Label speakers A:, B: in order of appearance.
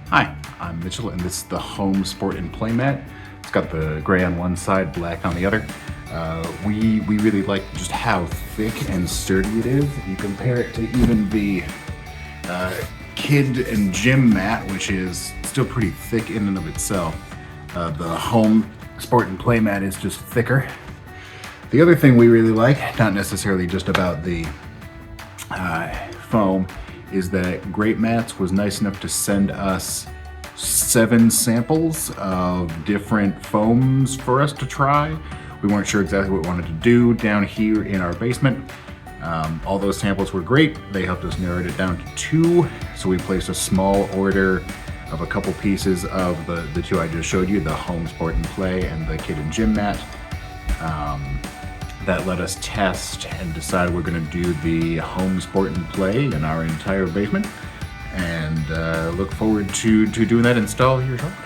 A: Hi, I'm Mitchell, and this is the Home Sport and Play mat. It's got the gray on one side, black on the other. We really like just how thick and sturdy it is. If you compare it to even the kid and gym mat, which is still pretty thick in and of itself, the Home Sport and Play mat is just thicker. The other thing we really like, not necessarily just about the foam, is that Greatmats was nice enough to send us 7 samples of different foams for us to try. We weren't sure exactly what we wanted to do down here in our basement. All those samples were great. They helped us narrow it down to 2. So we placed a small order of a couple pieces of the 2 I just showed you, the Home Sport and Play and the Kid and Gym mat. That let us test and decide we're going to do the Home Sport and Play in our entire basement, and look forward to doing that install here shortly.